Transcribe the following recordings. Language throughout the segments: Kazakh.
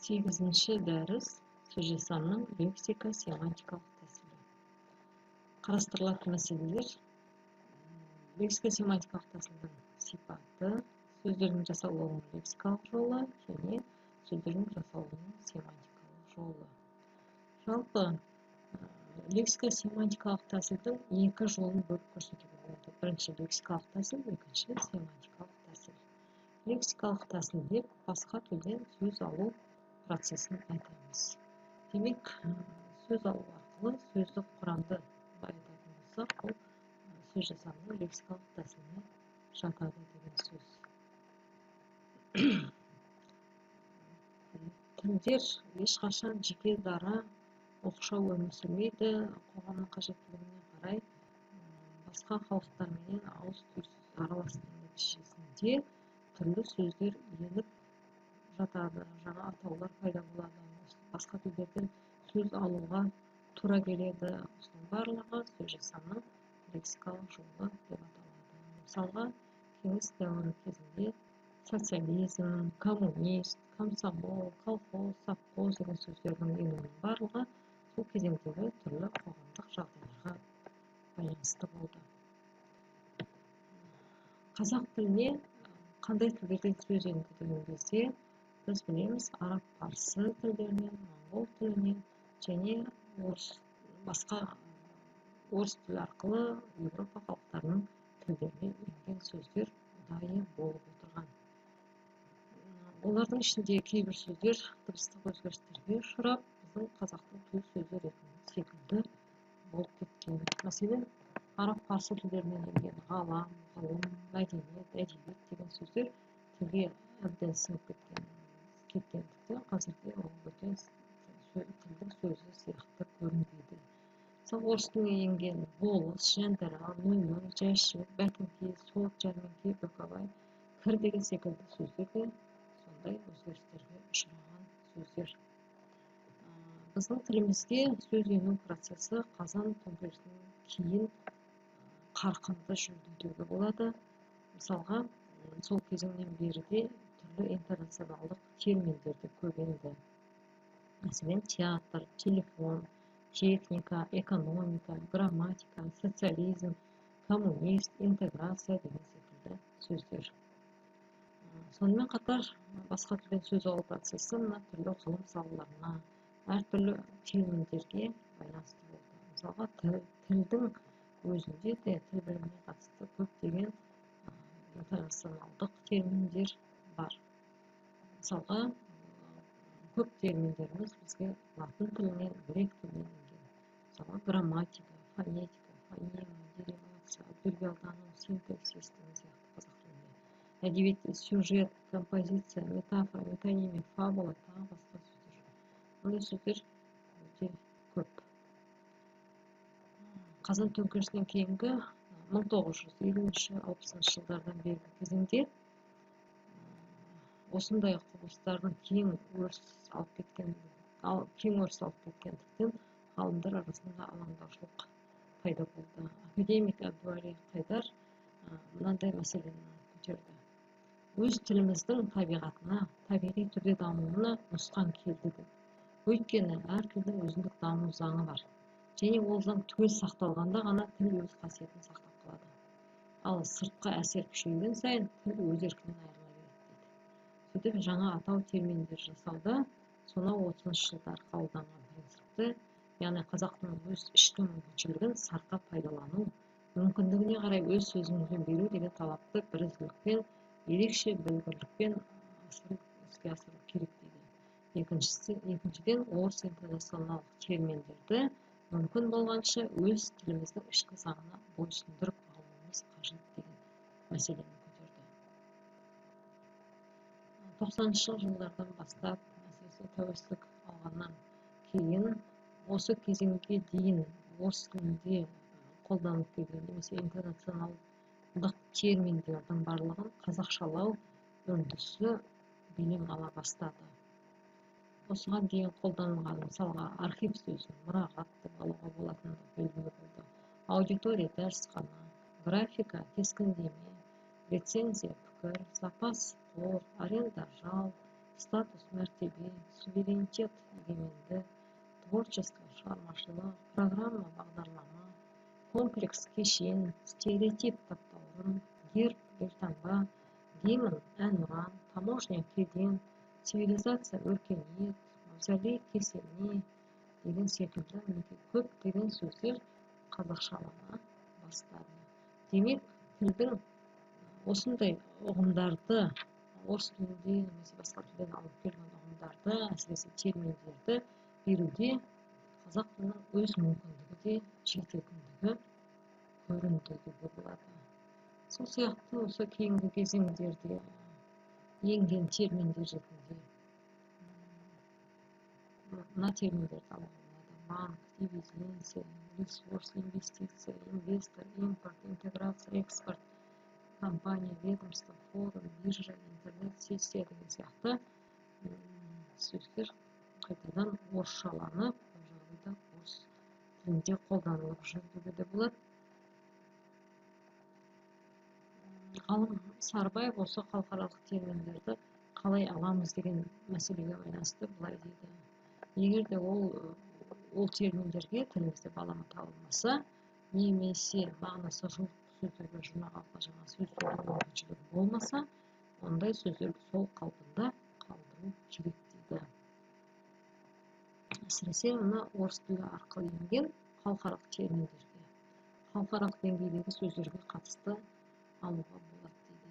Сегізінші дәріс сөз жасамның лексика-семантикалық тәсілі. Қарастырылатын мәселелер: лексика-семантикалық тәсілдің сипаты, сөздердің жасалуының лексикалық жолы және сөздердің жасалуының семантикалық жолы. Жалпы лексика-семантикалық тәсілдің екі жолын бөліп көрсетуге болады. Бірінші лексикалық тәсіл, екінші семантикалық тәсіл. Лексикалық тәсіл деп басқа тілден сөз алу процесін айтамыз. Демек, сөз алу арқылы сөздік құрамды байытатын болсақ, бұл сөз жасамның лексикалық тәсіліне жатады деген сөз. Тілдер ешқашан жеке дара оқшау өмір сүрмейді. Қоғамның қажеттілігіне қарай басқа халықтармен ауыс-түйіс араласудың нәтижесінде түрлі сөздер еніп жатады, жаңа атаулар пайда болады. Басқа тілдерден сөз алуға тура келеді. Осының барлығы сөз жасамның лексикалық жолы деп аталады. Мысалға, кеңес дәуірі кезінде социализм, коммунист, комсомол, колхоз, совхоз деген сөздердің енуінің барлығы сол кезеңдегі түрлі қоғамдық жағдайларға байланысты болды. Қазақ тіліне қандай тілдерден сөз енді деген кезде біз білеміз, араб, парсы тілдерінен, моңғол тілінен және басқа орыс тілі арқылы Европа халықтарының тілдеріне енген сөздер ұдайы болып отырған. Олардың ішінде кейбір сөздер дыбыстық өзгерістерге ұшырап, біздің қазақтың төл сөзі ретінде секілді болып кеткен. Мәселен, араб, парсы тілдерінен енген ғалам, ғылым, мәдениет, әдебиет деген сөздер тілге әбден сіңіп кеткендіктен қазірде ол бөтен тілдің сөзі сияқты көрінбейді. Мысалы, орыс тіліне енген болыс, жандарал, нөмір, жәшік, бәкіңке, сот, жәрмеңке, бұқабай, кір деген секілді сөздер де сондай өзгерістерге ұшыраған сөздер. Біздің тілімізге сөз ену процесі қазан төңкерісінен кейін қарқынды жүрді деуге болады. Мысалға, сол кезеңнен бері де түрлі интернационалдық терминдер де көп енді. Мәселен, театр, телефон, техника, экономика, грамматика, социализм, коммунист, интеграция деген секілді сөздер. Сонымен қатар басқа тілден сөз алу процесі мына түрлі ғылым салаларына, әртүрлі терминдерге байланысты болды. Мысалға, тілдің өзінде де тіл біліміне қатысты көптеген интернационалдық терминдер бар. Мысалға, көп терминдеріміз бізге латын тілінен, грек тілінен енген. Мысалға, грамматика, фонетика, фонема, деривация, аббревиалдану, синтаксис деген сияқты қазақ тілінде. Әдебиетте сюжет, композиция, метафора, метонимия, фабула, тағы басқа сөздер. Мұндай сөздер өте көп. Қазан төңкерісінен кейінгі 1950-60 жылдардан бергі кезеңде осындай құбылыстардың кең өріс алып кеткендіктен ғалымдар арасында алаңдаушылық пайда болды. Академик Әбдуәли Қайдар мынандай мәселені көтерді. Өз тіліміздің табиғатына, табиғи түрде дамуына нұсқан келді деп. Өйткені әр тілдің өзіндік даму заңы бар. Және ол заң түгел сақталғанда ғана тіл өз қасиетін сақтап қалады. Ал сыртқы әсер күшейген сайын тіл өз еркінен айырыла береді дейді. Сөйтіп, жаңа атау терминдер жасауда сонау 30 жылдар қабылданған принципті, яғни қазақтың өз ішкі мүмкіншілігін сарқа пайдалану, мүмкіндігіне қарай өз сөзімізбен беру деген талапты бірізділікпен, ерекше білгірлікпен іске асыру керек дейді. Екіншіден, орыс интернационалдық терминдерді мүмкін болғанша өз тіліміздің ішкі заңына бойсұндырып алуымыз қажет деген мәселені көтерді. 90-шы жылдардан бастап, әсіресе тәуелсіздік алғаннан кейін, осы кезеңге дейін орыс тілінде қолданылып келген немесе интернационалдық терминдердің барлығын қазақшалау үрдісі белең ала бастады. Осыған дейін қолданылған, мысалға, архив сөзін мұрағат деп алуға болатыны белгілі болды. Аудитория дәрісхана, графика, кескіндеме, рецензия, пікір, запас қор, аренда жал, статус, мәртебе, суверенитет, егеменді, творчество, шығармашылық, программа, бағдарлама, комплекс, кешен, стереотип, таптаурын, герб, елтаңба, гимн, әнұран, таможня, кеден, цивилизация, өркениет, мавзолей, кесене деген секілді көптеген сөздер қазақшалана бастады. Демек, тілдің осындай ұғымдарды, орыс тілінде немесе басқа тілден алып келген ұғымдарды, әсіресе терминдерді беруде қазақ тілінің өз мүмкіндігі де жететіндігі көрінді деуге болады. Сол сияқты осы кейінгі кезеңдерде енген терминдер ретінде мына терминдерді алуға болады: банк, дивиденция, ресурс, инвестиция, инвестор, импорт, интеграция, экспорт, компания, ведомство, форум, биржа, интернет-сессия деген сияқты сөздер қайтадан орысшаланып, бұл жағдайда орыс тілінде қолданылып жүр деуге де болады. Ғалым Сарбаев осы халықаралық терминдерді қалай аламыз деген мәселеге байланысты былай дейді: егер де ол терминдерге тілімізде балама табылмаса, немесе мағынасы жоқ сөздерді жинап алуға жаңа сөздердің мүмкіншілігі болмаса, ондай сөздерді сол қалпында қалдыру керек дейді. Әсіресе мына орыс тілі арқылы енген халықаралық терминдерге, халықаралық деңгейдегі сөздерге қатысты алуға болады дейді.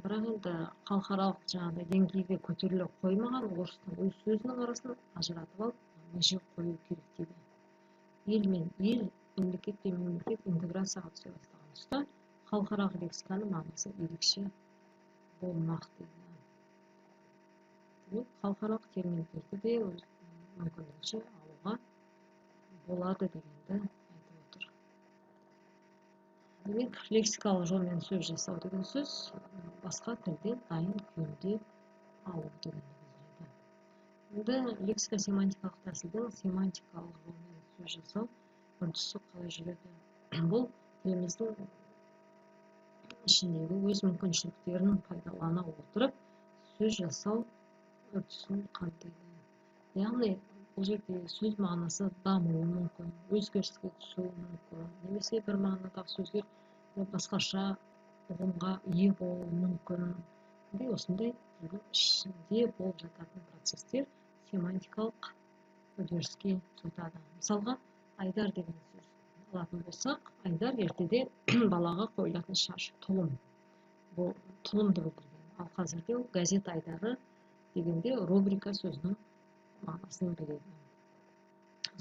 Бірақ енді халықаралық жаңағыдай деңгейге көтеріле қоймаған орыстың өз сөзінің арасын ажыратып алып, меже қою керек дейді. Ел мен ел, мемлекет пен мемлекет интеграцияға түсе бастаған тұста халықаралық лексиканың мағынасы ерекше болмақ дейді. Демек, халықаралық терминдерді де өз мүмкіндігінше алуға болады дегенді айтып отыр. Демек, лексикалық жолмен сөз жасау деген сөз басқа тілден дайын күйінде алу дегенді білдіреді. Енді лексика-семантикалық тәсілдің семантикалық жолмен сөз жасау үрдісі қалай жүреді? Бұл тіліміздің ішіндегі өз мүмкіншіліктерін пайдалана отырып сөз жасау үрдісін қамтиды. Яғни, бұл жерде сөз мағынасы дамуы мүмкін, өзгеріске түсуі мүмкін, немесе бір мағынадағы сөздер басқаша ұғымға ие болуы мүмкін. Осындай тілдің ішінде болып жататын процестер семантикалық үдеріске жатады. Мысалға, айдар деген сөз алатын болсақ, айдар ертеде балаға қойылатын шаш, тұлым. Бұл тұлымды білдірген. Ал қазірде ол газет айдары дегенде рубрика сөзінің мағынасын береді.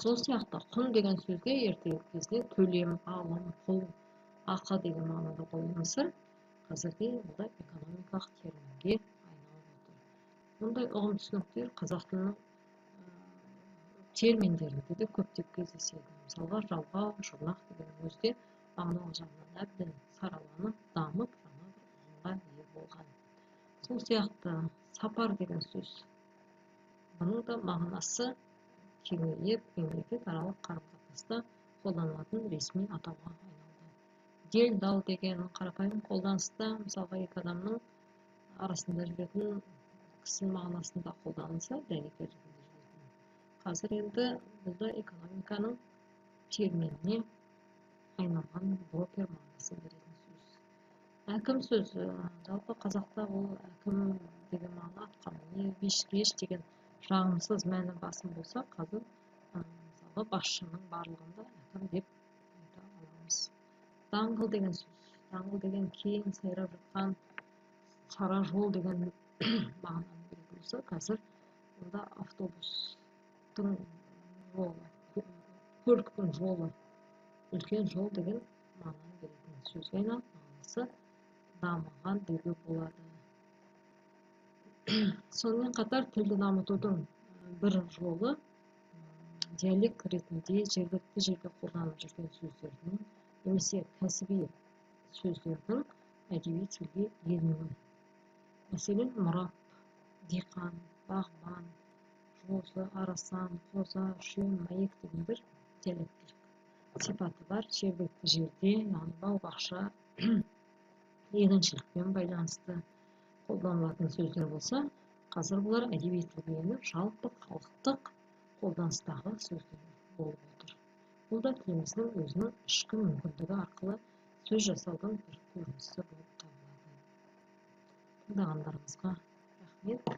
Сол сияқты құн деген сөзге ертегі кезінде төлем, алым, құл, ақы деген мағынада қолданылса, қазірде бұл экономикалық терминге айналып отыр. Мұндай ұғым түсініктер қазақ тілінің терминдерінде де көптеп кездеседі. Мысалға, жалғау, жұрнақ деген өзде мағыналық жағынан әбден сараланып, дамып, жаңа бір ұғымға ие болған. Сол сияқты сапар деген сөз. Бұның да мағынасы кеңейіп, мемлекет аралық қарым-қатынаста қолданылатын ресми атауға айналды. Делдал деген қарапайым қолданыста, мысалға, екі адамның арасында жүретін кісі мағынасында қолданылса, дәнекер ретінде жүретін. Қазір енді бұл да экономиканың терминіне айналған брокер мағынасын беретін сөз. Әкім сөзі, жалпы қазақта ол әкім деген мағына атқамінер, бешкеш деген жағымсыз мәні басым болса, қазір мысалы басшының барлығында әкім деп айта аламыз. Даңғыл деген сөз, даңғыл деген кең сайрап жатқан сара жол деген мағынаны беретін болса, қазір онда автобустың жолы, көліктің жолы, үлкен жол деген мағынаны беретін сөзге айналып, мағынасы дамыған деуге болады. Сонымен қатар тілді дамытудың бір жолы диалект ретінде жергілікті жерде қолданылып жүрген сөздердің немесе кәсіби сөздердің әдеби тілге енуі. Мәселен, мұрап, диқан, бағбан, жозы, арасан, қоза, шөм, мәйек деген бір диалекттік сипаты бар жергілікті жерде, яғни бау-бақша, егіншілікпен байланысты қолданылатын сөздер болса, Қазір бұлар әдеби тілге еніп, жалпы халықтық қолданыстағы сөздер болып отыр. Бұл да тіліміздің өзінің ішкі мүмкіндігі арқылы сөз жасаудың бір көрінісі болып табылады. Тыңдағандарыңызға рахмет.